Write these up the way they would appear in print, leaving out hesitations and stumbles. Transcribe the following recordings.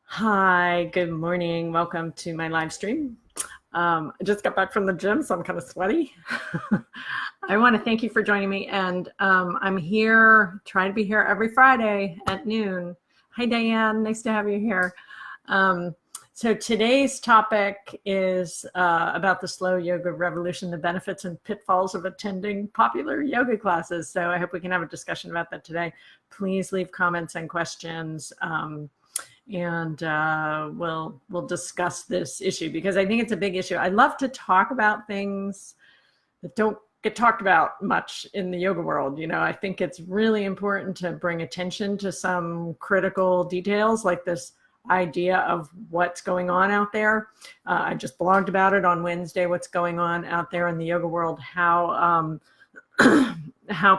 Hi, good morning. Welcome to my live stream. I just got back from the gym, so I'm kind of sweaty. I want to thank you for joining me, and I'm here, trying to be here every Friday at noon. Hi, Diane. Nice to have you here. So today's topic is about the slow yoga revolution, the benefits and pitfalls of attending popular yoga classes. So I hope we can have a discussion about that today. Please leave comments and questions. And we'll discuss this issue because I think it's a big issue. I love to talk about things that don't get talked about much in the yoga world. You know, I think it's really important to bring attention to some critical details like this idea of what's going on out there. I just blogged about it on Wednesday, what's going on out there in the yoga world, how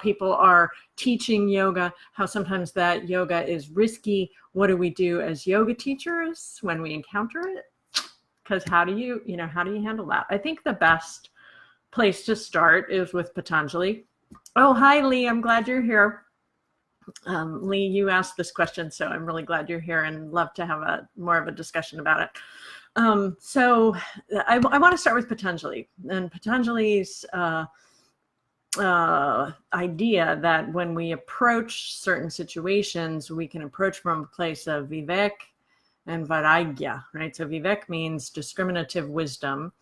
people are teaching yoga, how sometimes that yoga is risky. What do we do as yoga teachers when we encounter it? Because how do you handle that? I think the best place to start is with Patanjali. Oh, hi, Lee. I'm glad you're here. Lee, you asked this question, so I'm really glad you're here and love to have more of a discussion about it. So I want to start with Patanjali and Patanjali's idea that when we approach certain situations, we can approach from a place of vivek and vairagya, right? So vivek means discriminative wisdom,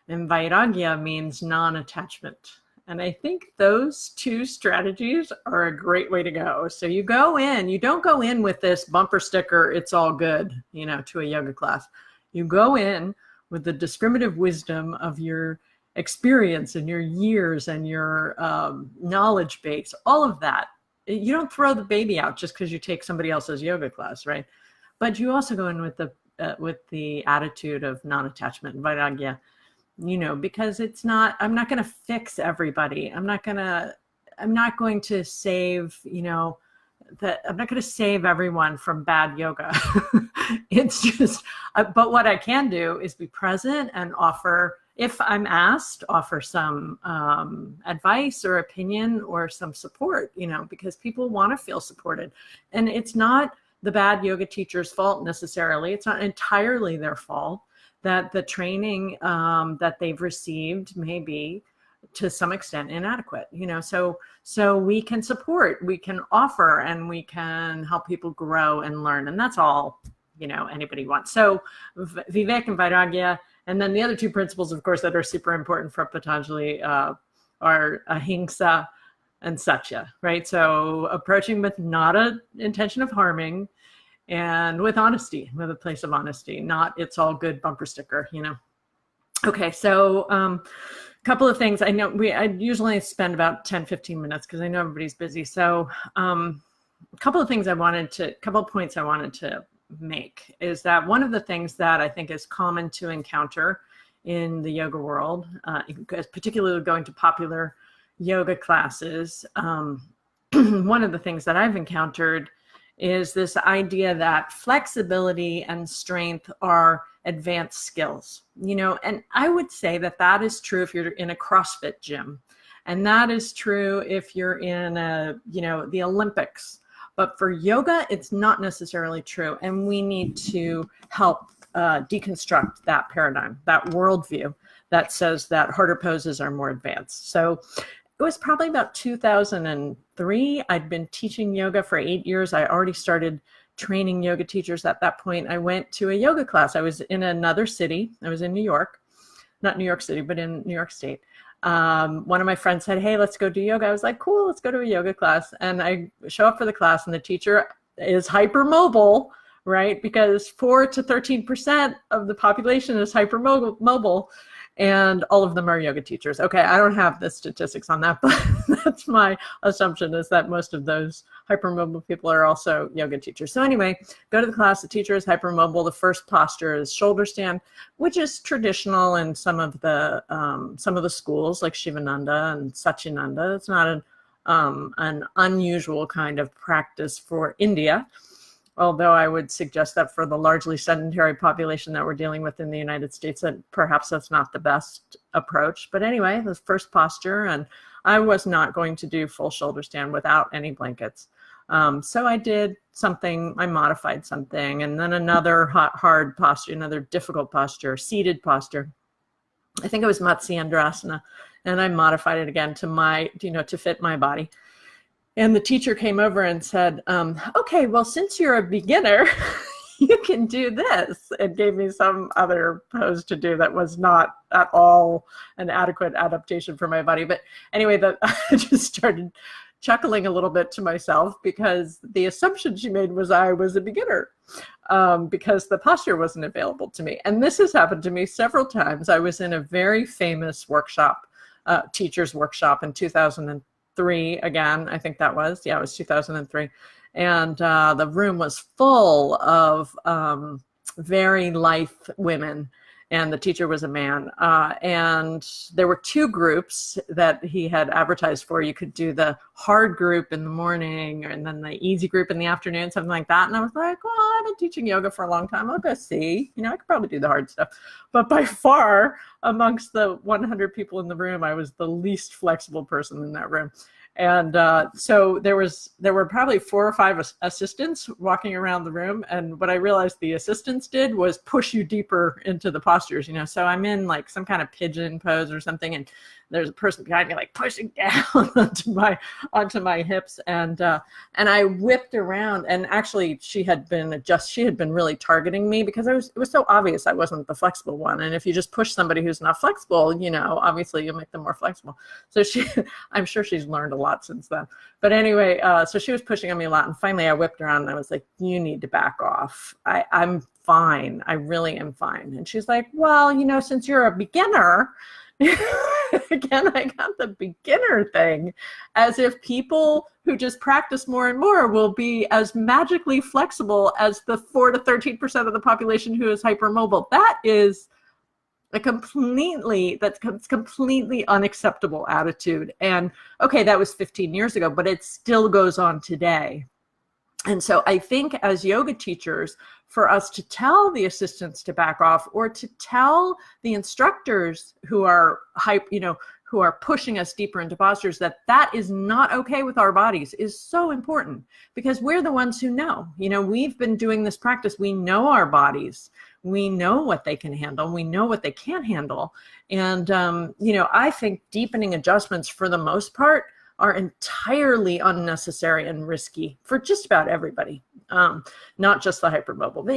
and vairagya means non-attachment. And I think those two strategies are a great way to go. So you don't go in with this bumper sticker, it's all good, to a yoga class. You go in with the discriminative wisdom of your experience and your years and your knowledge base, all of that. You don't throw the baby out just because you take somebody else's yoga class, right? But you also go in with the attitude of non-attachment, vairagya, because I'm not going to fix everybody. I'm not going to save, I'm not going to save everyone from bad yoga. It's just, but what I can do is be present and offer, if I'm asked, offer some advice or opinion or some support, because people want to feel supported. And it's not the bad yoga teacher's fault necessarily. It's not entirely their fault that the training that they've received may be to some extent inadequate, so we can support, we can offer, and we can help people grow and learn. And that's all, anybody wants. So vivek and vairagya. And then the other two principles, of course, that are super important for Patanjali are ahimsa and satya, right? So approaching with not an intention of harming and with honesty, with a place of honesty, not it's all good bumper sticker, Okay, so a couple of things. I know I usually spend about 10, 15 minutes because I know everybody's busy. So a couple of points I wanted to make is that one of the things that I think is common to encounter in the yoga world, particularly going to popular yoga classes, one of the things that I've encountered is this idea that flexibility and strength are advanced skills, and I would say that is true if you're in a CrossFit gym, and that is true if you're in the Olympics. But for yoga, it's not necessarily true. And we need to help deconstruct that paradigm, that worldview that says that harder poses are more advanced. So it was probably about 2003. I'd been teaching yoga for 8 years. I already started training yoga teachers at that point. I went to a yoga class. I was in another city. I was in New York, not New York City, but in New York State. One of my friends said, hey, let's go do yoga. I was like, cool, let's go to a yoga class. And I show up for the class and the teacher is hypermobile, right? Because 4 to 13% of the population is hypermobile, and all of them are yoga teachers. Okay, I don't have the statistics on that, but that's my assumption, is that most of those hypermobile people are also yoga teachers. So anyway, go to the class, the teacher is hypermobile. The first posture is shoulder stand, which is traditional in some of the schools like Shivananda and Satchidananda. It's not an unusual kind of practice for India. Although I would suggest that for the largely sedentary population that we're dealing with in the United States, that perhaps that's not the best approach. But anyway, the first posture, and I was not going to do full shoulder stand without any blankets. So I did something, I modified something, and then another hard posture, another difficult posture, seated posture. I think it was Matsyendrasana, and I modified it again to fit my body. And the teacher came over and said, okay, well, since you're a beginner, you can do this, and gave me some other pose to do that was not at all an adequate adaptation for my body. But anyway, I just started chuckling a little bit to myself, because the assumption she made was I was a beginner, because the posture wasn't available to me. And this has happened to me several times. I was in a very famous workshop, teacher's workshop in 2003 again, I think that was, it was 2003. And the room was full of very lithe women, and the teacher was a man. And there were two groups that he had advertised for. You could do the hard group in the morning, and then the easy group in the afternoon, something like that. And I was like, well, I've been teaching yoga for a long time. I'll go see. I could probably do the hard stuff. But by far, amongst the 100 people in the room, I was the least flexible person in that room. And so there were probably 4 or 5 assistants walking around the room. And what I realized the assistants did was push you deeper into the postures, So I'm in like some kind of pigeon pose or something, and there's a person behind me like pushing down onto my hips, and I whipped around, and actually she had been really targeting me, because it was so obvious I wasn't the flexible one. And if you just push somebody who's not flexible, obviously you make them more flexible. So I'm sure she's learned a lot since then. But anyway, so she was pushing on me a lot, and finally I whipped around and I was like, you need to back off. I'm fine. I really am fine. And she's like, well, since you're a beginner, again, I got the beginner thing, as if people who just practice more and more will be as magically flexible as the 4 to 13% of the population who is hypermobile. That is completely unacceptable attitude. And okay, that was 15 years ago, but it still goes on today. And so I think as yoga teachers, for us to tell the assistants to back off, or to tell the instructors who are who are pushing us deeper into postures that is not okay with our bodies, is so important, because we're the ones who know. We've been doing this practice. We know our bodies. We know what they can handle. We know what they can't handle. And, I think deepening adjustments for the most part are entirely unnecessary and risky for just about everybody, not just the hypermobile. But,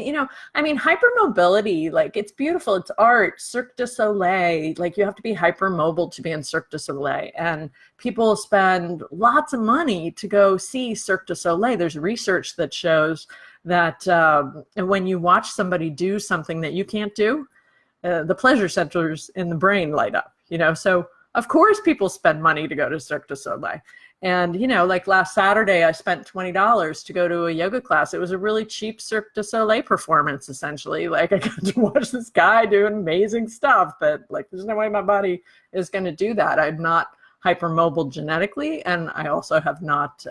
hypermobility, like, it's beautiful. It's art, Cirque du Soleil. Like, you have to be hypermobile to be in Cirque du Soleil. And people spend lots of money to go see Cirque du Soleil. There's research that shows that when you watch somebody do something that you can't do, the pleasure centers in the brain light up, So of course people spend money to go to Cirque du Soleil. And, like last Saturday, I spent $20 to go to a yoga class. It was a really cheap Cirque du Soleil performance, essentially. Like, I got to watch this guy doing amazing stuff, but like, there's no way my body is going to do that. I'm not hypermobile genetically. And I also have not,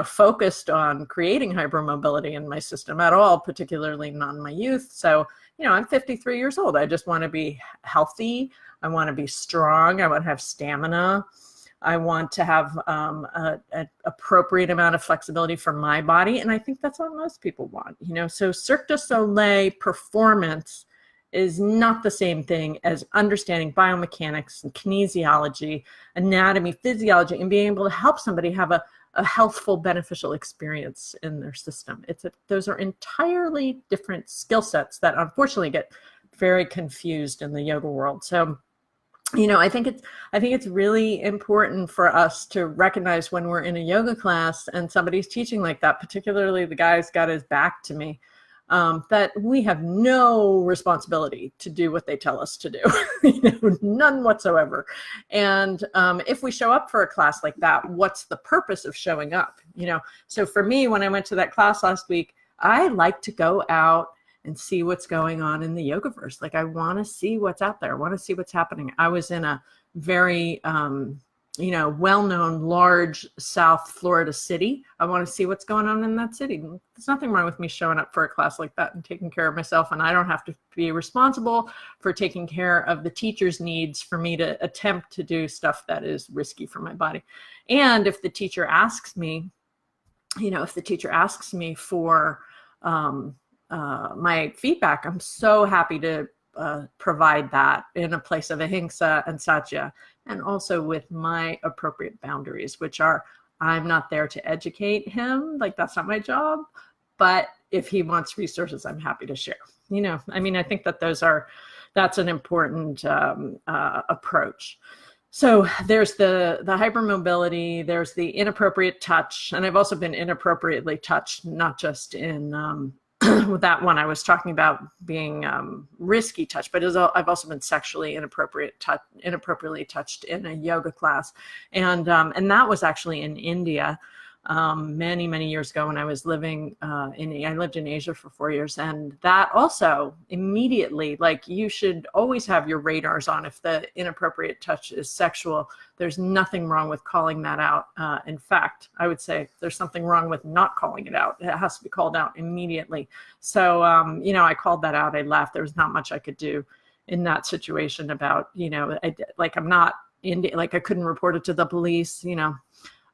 focused on creating hypermobility in my system at all, particularly not in my youth. So, I'm 53 years old. I just want to be healthy. I want to be strong. I want to have stamina. I want to have an appropriate amount of flexibility for my body. And I think that's what most people want, So Cirque du Soleil performance is not the same thing as understanding biomechanics and kinesiology, anatomy, physiology, and being able to help somebody have a healthful, beneficial experience in their system. Those are entirely different skill sets that unfortunately get very confused in the yoga world. So, I think it's really important for us to recognize when we're in a yoga class and somebody's teaching like that, particularly the guy's got his back to me, that we have no responsibility to do what they tell us to do, none whatsoever. And if we show up for a class like that, what's the purpose of showing up? So for me, when I went to that class last week, I like to go out and see what's going on in the yogaverse. Like, I want to see what's out there. I want to see what's happening. I was in a very, well-known large South Florida city. I want to see what's going on in that city. There's nothing wrong with me showing up for a class like that and taking care of myself. And I don't have to be responsible for taking care of the teacher's needs for me to attempt to do stuff that is risky for my body. And if the teacher asks me, if the teacher asks me for my feedback, I'm so happy to provide that in a place of ahimsa and satya, and also with my appropriate boundaries, which are, I'm not there to educate him, like that's not my job, but if he wants resources, I'm happy to share. I think that's an important approach. So there's the hypermobility, there's the inappropriate touch, and I've also been inappropriately touched, not just in with that one I was talking about being risky touch, but I've also been sexually inappropriately touched in a yoga class, and that was actually in India. Many years ago when I was living I lived in Asia for 4 years, and that also immediately, like, you should always have your radars on. If the inappropriate touch is sexual, there's nothing wrong with calling that out. In fact, I would say there's something wrong with not calling it out. It has to be called out immediately. So, I called that out. I left. There was not much I could do in that situation about, I couldn't report it to the police,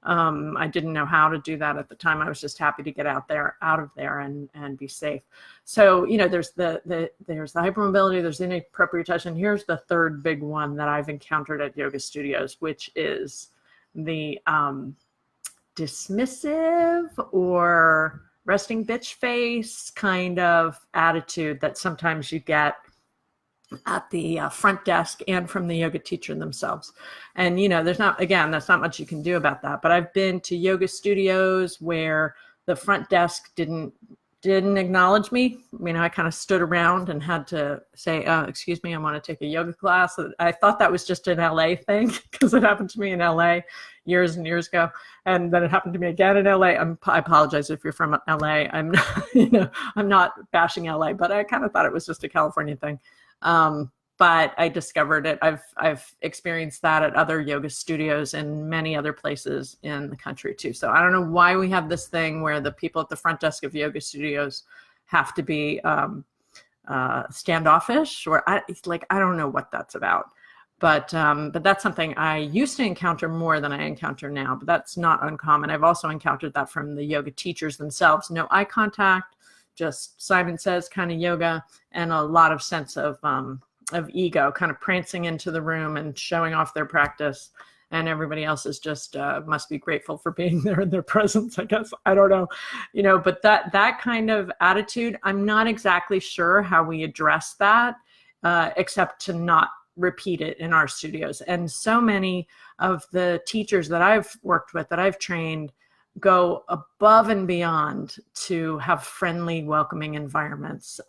I didn't know how to do that at the time. I was just happy to get out of there and be safe. So, there's the hypermobility, there's inappropriate touch. And here's the third big one that I've encountered at yoga studios, which is the dismissive or resting bitch face kind of attitude that sometimes you get at the front desk and from the yoga teacher themselves. And, that's not much you can do about that. But I've been to yoga studios where the front desk didn't acknowledge me. I kind of stood around and had to say, excuse me, I want to take a yoga class. I thought that was just an LA thing because it happened to me in LA years and years ago. And then it happened to me again in LA. I apologize if you're from LA. I'm not bashing LA, but I kind of thought it was just a California thing. But I discovered it. I've experienced that at other yoga studios and many other places in the country too. So I don't know why we have this thing where the people at the front desk of yoga studios have to be standoffish, or I don't know what that's about. But that's something I used to encounter more than I encounter now. But that's not uncommon. I've also encountered that from the yoga teachers themselves. No eye contact, just Simon Says kind of yoga, and a lot of sense of ego, kind of prancing into the room and showing off their practice, and everybody else is just must be grateful for being there in their presence, I guess. I don't know, but that kind of attitude, I'm not exactly sure how we address that, except to not repeat it in our studios. And so many of the teachers that I've worked with, that I've trained, go above and beyond to have friendly, welcoming environments.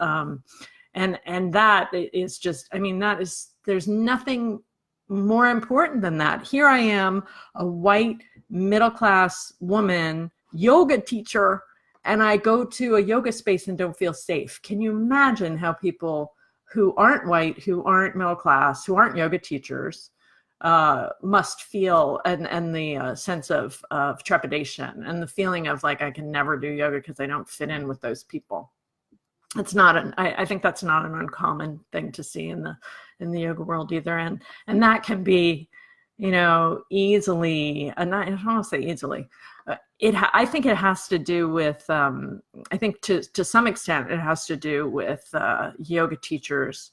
And that is just, there's nothing more important than that. Here I am, a white middle-class woman, yoga teacher, and I go to a yoga space and don't feel safe. Can you imagine how people who aren't white, who aren't middle-class, who aren't yoga teachers, must feel, and the sense of trepidation and the feeling of like, I can never do yoga because I don't fit in with those people. I think that's not an uncommon thing to see in the yoga world either. And that can be, easily, and I don't want to say easily, I think it has to do with, I think to some extent it has to do with yoga teachers,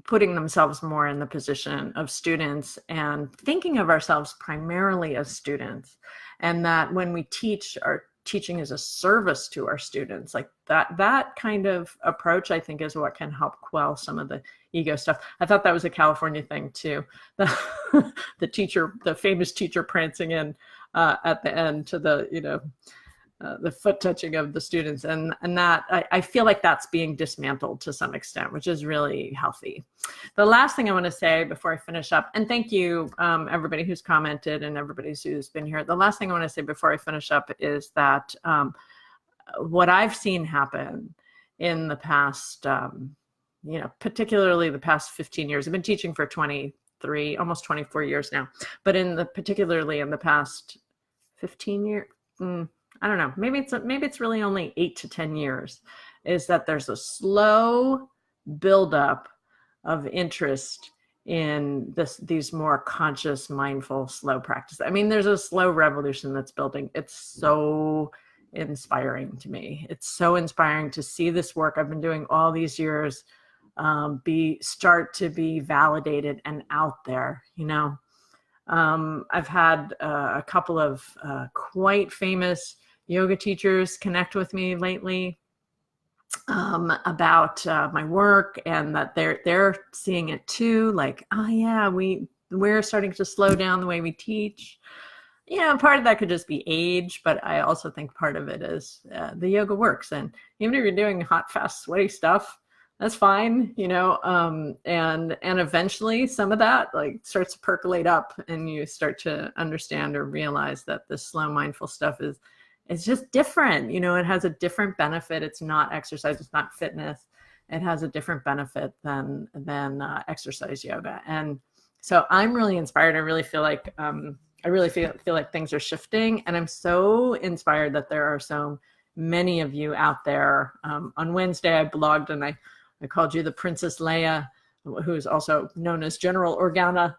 putting themselves more in the position of students and thinking of ourselves primarily as students. And that when we teach, our teaching is a service to our students. Like that kind of approach, I think, is what can help quell some of the ego stuff. I thought that was a California thing too. The famous teacher prancing in at the end to the foot touching of the students. And that, I feel like that's being dismantled to some extent, which is really healthy. The last thing I want to say before I finish up, and thank you everybody who's commented and everybody who's been here. The last thing I want to say before I finish up is that what I've seen happen in the past, particularly the past 15 years, I've been teaching for 23, almost 24 years now, but particularly in the past 15 years, I don't know, maybe it's really only 8 to 10 years, is that there's a slow buildup of interest in these more conscious, mindful, slow practices. I mean, there's a slow revolution that's building. It's so inspiring to me. It's so inspiring to see this work I've been doing all these years start to be validated and out there. I've had a couple of quite famous yoga teachers connect with me lately about my work, and that they're seeing it too. Like, oh yeah, we're starting to slow down the way we teach. Part of that could just be age, but I also think part of it is the yoga works. And even if you're doing hot, fast, sweaty stuff, that's fine, and eventually some of that starts to percolate up, and you start to understand or realize that this slow, mindful stuff it's just different. It has a different benefit. It's not exercise. It's not fitness. It has a different benefit than exercise yoga. And so I'm really inspired. I really feel like things are shifting, and I'm so inspired that there are so many of you out there. On Wednesday, I blogged and I called you the Princess Leia, who's also known as General Organa,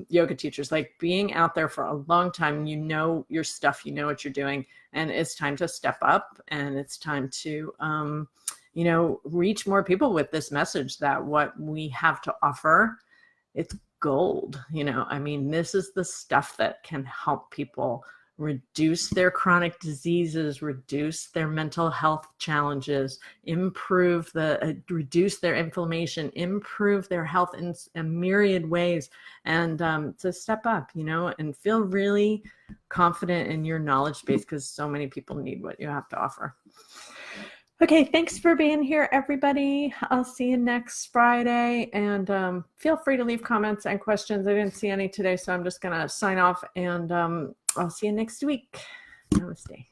yoga teachers. Like, being out there for a long time, your stuff, what you're doing, and it's time to step up, and it's time to, reach more people with this message that what we have to offer, it's gold. This is the stuff that can help people reduce their chronic diseases, reduce their mental health challenges, reduce their inflammation, improve their health in a myriad ways, and to step up, and feel really confident in your knowledge base, because so many people need what you have to offer. Okay, thanks for being here, everybody. I'll see you next Friday, and feel free to leave comments and questions. I didn't see any today, so I'm just going to sign off, and I'll see you next week. Namaste.